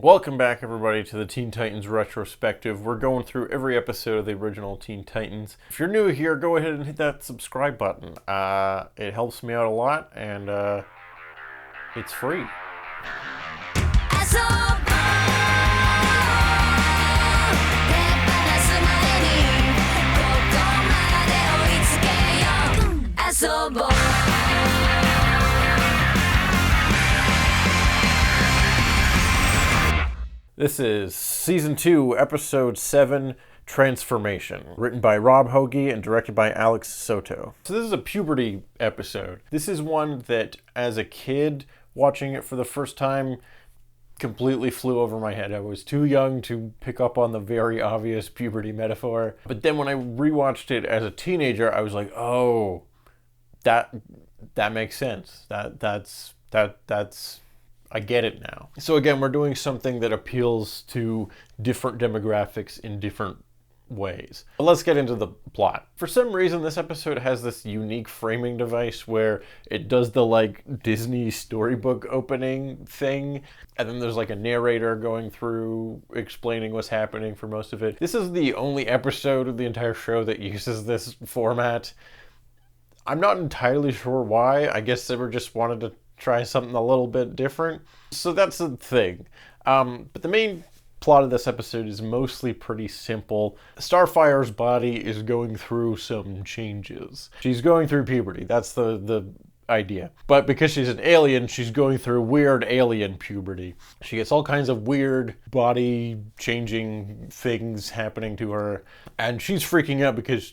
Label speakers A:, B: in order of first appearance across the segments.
A: Welcome back, everybody, to the Teen Titans retrospective. We're going through every episode of the original Teen Titans. If you're new here, go ahead and hit that subscribe button. It helps me out a lot, and it's free. This is Season 2, Episode 7, Transformation, written by Rob Hoagie and directed by Alex Soto. So this is a puberty episode. This is one that, as a kid, watching it for the first time, completely flew over my head. I was too young to pick up on the very obvious puberty metaphor. But then when I rewatched it as a teenager, I was like, oh, that makes sense. That's I get it now. So again, we're doing something that appeals to different demographics in different ways. But let's get into the plot. For some reason, this episode has this unique framing device where it does the Disney storybook opening thing, and then there's a narrator going through explaining what's happening for most of it. This is the only episode of the entire show that uses this format. I'm not entirely sure why. I guess they just wanted to try something a little bit different. So that's the thing. But the main plot of this episode is mostly pretty simple. Starfire's body is going through some changes. She's going through puberty. That's the idea. But because she's an alien, she's going through weird alien puberty. She gets all kinds of weird body changing things happening to her. And she's freaking out because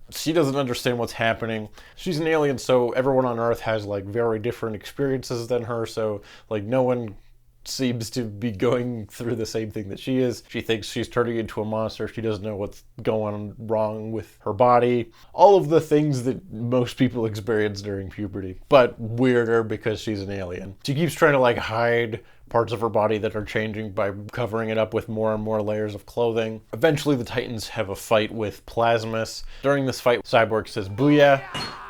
A: she doesn't understand what's happening. She's an alien, so everyone on Earth has very different experiences than her, so no one seems to be going through the same thing that she is. She thinks she's turning into a monster. She doesn't know what's going wrong with her body. All of the things that most people experience during puberty, but weirder because she's an alien. She keeps trying to hide parts of her body that are changing by covering it up with more and more layers of clothing. Eventually, the Titans have a fight with Plasmus. During this fight, Cyborg says, "Booyah,"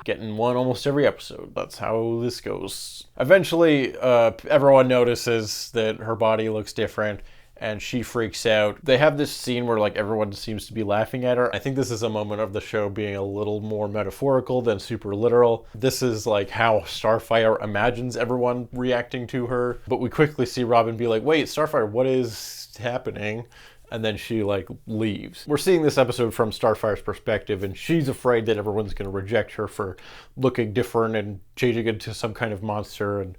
A: getting one almost every episode. That's how this goes. Eventually, everyone notices that her body looks different, and she freaks out. They have this scene where everyone seems to be laughing at her. I think this is a moment of the show being a little more metaphorical than super literal. This is how Starfire imagines everyone reacting to her. But we quickly see Robin be like, wait, Starfire, what is happening? And then she leaves. We're seeing this episode from Starfire's perspective, and she's afraid that everyone's going to reject her for looking different and changing into some kind of monster, and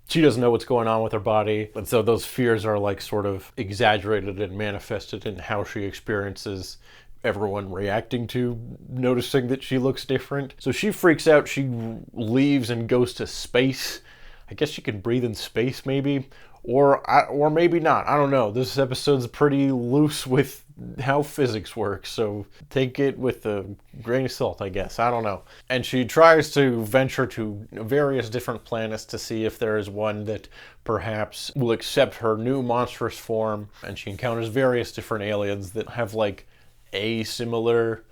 A: she doesn't know what's going on with her body. And so those fears are sort of exaggerated and manifested in how she experiences everyone reacting to noticing that she looks different. So she freaks out, she leaves and goes to space. I guess she can breathe in space maybe, or maybe not. I don't know. This episode's pretty loose with how physics works, so take it with a grain of salt, I guess. I don't know. And she tries to venture to various different planets to see if there is one that perhaps will accept her new monstrous form, and she encounters various different aliens that have a similar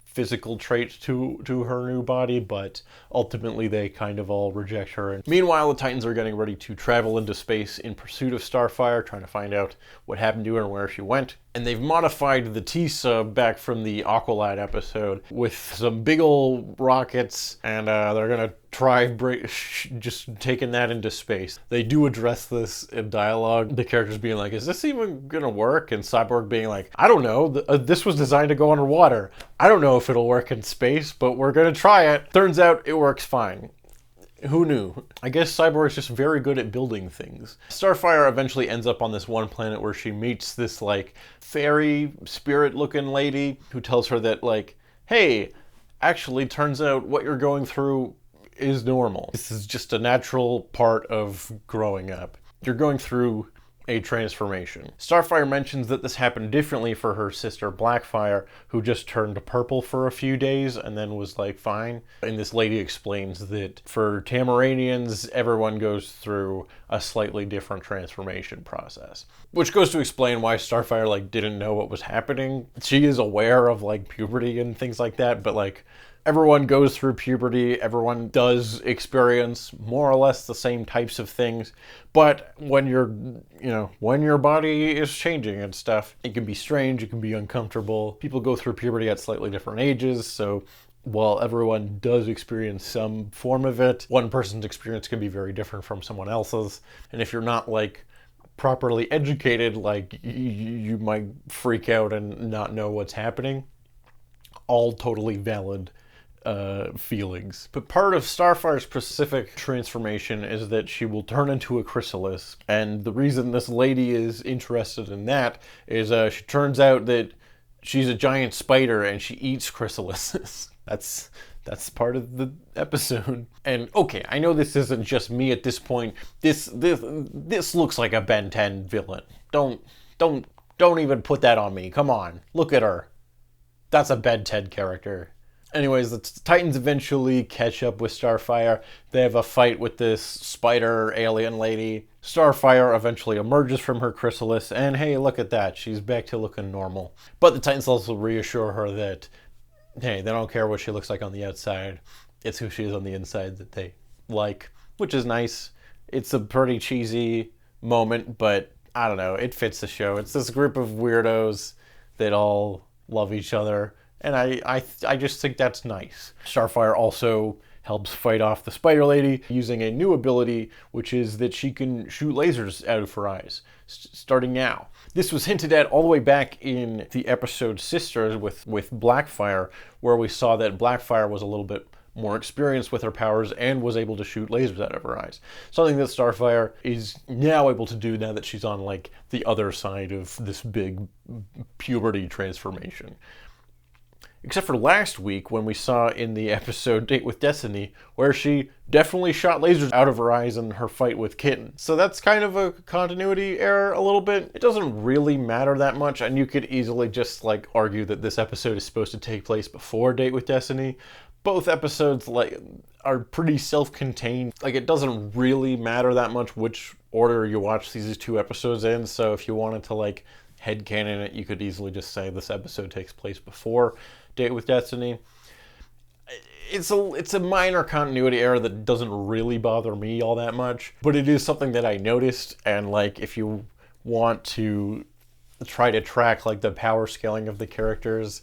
A: physical traits to her new body, but ultimately they kind of all reject her. And meanwhile, the Titans are getting ready to travel into space in pursuit of Starfire, trying to find out what happened to her and where she went. And they've modified the T-sub back from the Aqualad episode with some big old rockets, and they're gonna try just taking that into space. They do address this in dialogue. The characters being like, is this even gonna work? And Cyborg being like, I don't know. This was designed to go underwater. I don't know if it'll work in space, but we're gonna try it. Turns out it works fine. Who knew? I guess Cyborg's just very good at building things. Starfire eventually ends up on this one planet where she meets this fairy spirit looking lady who tells her that hey, actually turns out what you're going through is normal. This is just a natural part of growing up. You're going through a transformation. Starfire mentions that this happened differently for her sister Blackfire, who just turned purple for a few days and then was fine. And this lady explains that for Tamaranians, everyone goes through a slightly different transformation process. Which goes to explain why Starfire didn't know what was happening. She is aware of puberty and things like that, but Everyone goes through puberty, everyone does experience more or less the same types of things, but when when your body is changing and stuff, it can be strange, it can be uncomfortable. People go through puberty at slightly different ages, so while everyone does experience some form of it, one person's experience can be very different from someone else's, and if you're not like properly educated, like you might freak out and not know what's happening. All totally valid feelings. But part of Starfire's specific transformation is that she will turn into a chrysalis. And the reason this lady is interested in that is she turns out that she's a giant spider and she eats chrysalises. That's part of the episode. And okay, I know this isn't just me at this point. This looks like a Ben 10 villain. Don't even put that on me. Come on. Look at her. That's a Ben 10 character. Anyways, the Titans eventually catch up with Starfire. They have a fight with this spider alien lady. Starfire eventually emerges from her chrysalis, and hey, look at that. She's back to looking normal. But the Titans also reassure her that, hey, they don't care what she looks like on the outside. It's who she is on the inside that they like, which is nice. It's a pretty cheesy moment, but I don't know. It fits the show. It's this group of weirdos that all love each other. And I just think that's nice. Starfire also helps fight off the spider lady using a new ability, which is that she can shoot lasers out of her eyes, starting now. This was hinted at all the way back in the episode Sisters with Blackfire, where we saw that Blackfire was a little bit more experienced with her powers and was able to shoot lasers out of her eyes. Something that Starfire is now able to do now that she's on like the other side of this big puberty transformation. Except for last week when we saw in the episode Date with Destiny, where she definitely shot lasers out of her eyes in her fight with Kitten. So that's kind of a continuity error a little bit. It doesn't really matter that much, and you could easily just like argue that this episode is supposed to take place before Date with Destiny. Both episodes are pretty self-contained. Like, it doesn't really matter that much which order you watch these two episodes in, so if you wanted to like headcanon it, you could easily just say this episode takes place before Date with Destiny. It's a minor continuity error that doesn't really bother me all that much, but it is something that I noticed, and like if you want to try to track like the power scaling of the characters,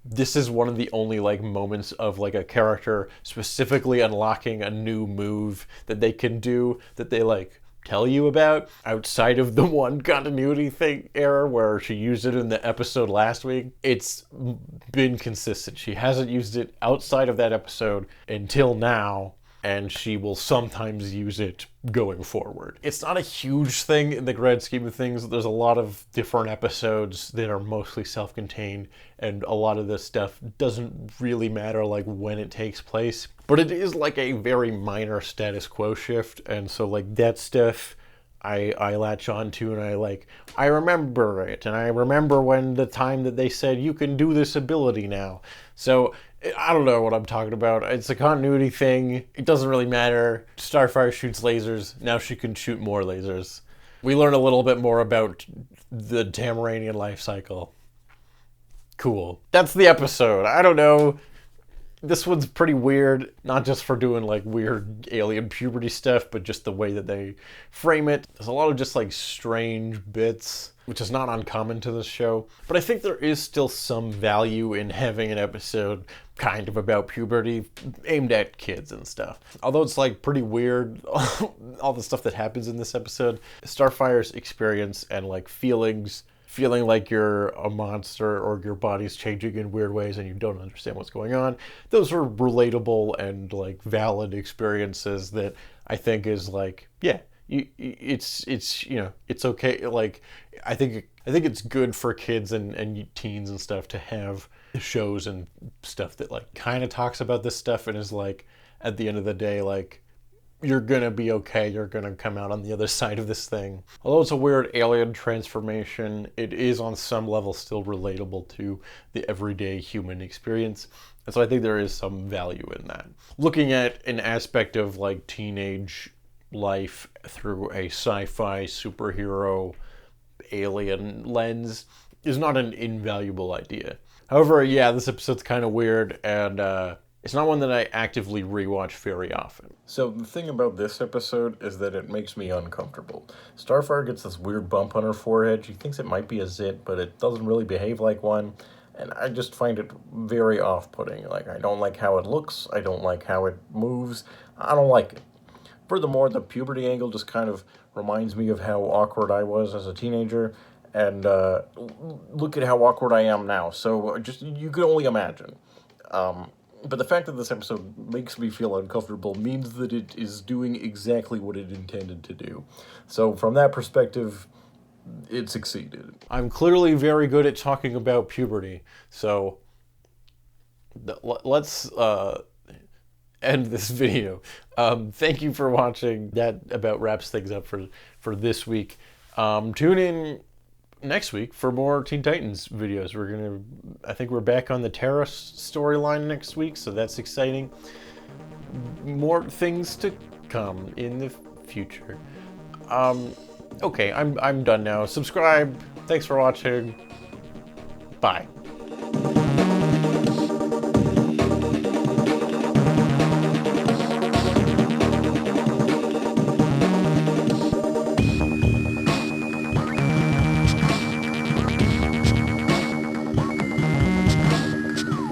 A: this is one of the only like moments of like a character specifically unlocking a new move that they can do that they like tell you about outside of the one continuity thing error where she used it in the episode last week. It's been consistent. She hasn't used it outside of that episode until now, and she will sometimes use it going forward. It's not a huge thing in the grand scheme of things. There's a lot of different episodes that are mostly self-contained, and a lot of this stuff doesn't really matter like when it takes place. But it is like a very minor status quo shift, and so like that stuff I latch on to, and I remember it, and I remember when the time that they said you can do this ability now. So I don't know what I'm talking about. It's a continuity thing. It doesn't really matter. Starfire shoots lasers. Now she can shoot more lasers. We learn a little bit more about the Tamaranian life cycle. Cool. That's the episode. I don't know. This one's pretty weird, not just for doing like weird alien puberty stuff, but just the way that they frame it. There's a lot of just like strange bits, which is not uncommon to this show. But I think there is still some value in having an episode kind of about puberty aimed at kids and stuff. Although it's like pretty weird, all the stuff that happens in this episode, Starfire's experience and like feeling like you're a monster or your body's changing in weird ways and you don't understand what's going on. Those are relatable and like valid experiences that I think is like, yeah, it's okay. Like, I think it's good for kids and teens and stuff to have shows and stuff that like kind of talks about this stuff and is like, at the end of the day, like, you're gonna be okay, you're gonna come out on the other side of this thing. Although it's a weird alien transformation, it is on some level still relatable to the everyday human experience. And so I think there is some value in that. Looking at an aspect of like teenage life through a sci-fi superhero alien lens is not an invaluable idea. However, yeah, this episode's kind of weird, and It's not one that I actively rewatch very often.
B: So the thing about this episode is that it makes me uncomfortable. Starfire gets this weird bump on her forehead. She thinks it might be a zit, but it doesn't really behave like one. And I just find it very off-putting. Like, I don't like how it looks. I don't like how it moves. I don't like it. Furthermore, the puberty angle just kind of reminds me of how awkward I was as a teenager. And look at how awkward I am now. So just, you can only imagine. But the fact that this episode makes me feel uncomfortable means that it is doing exactly what it intended to do. So from that perspective, it succeeded.
A: I'm clearly very good at talking about puberty, so let's end this video. Thank you for watching. That about wraps things up for this week. Tune in next week for more Teen Titans videos. I think we're back on the Terra storyline next week, so that's exciting. More things to come in the future. Okay, I'm done now. Subscribe. Thanks for watching. Bye.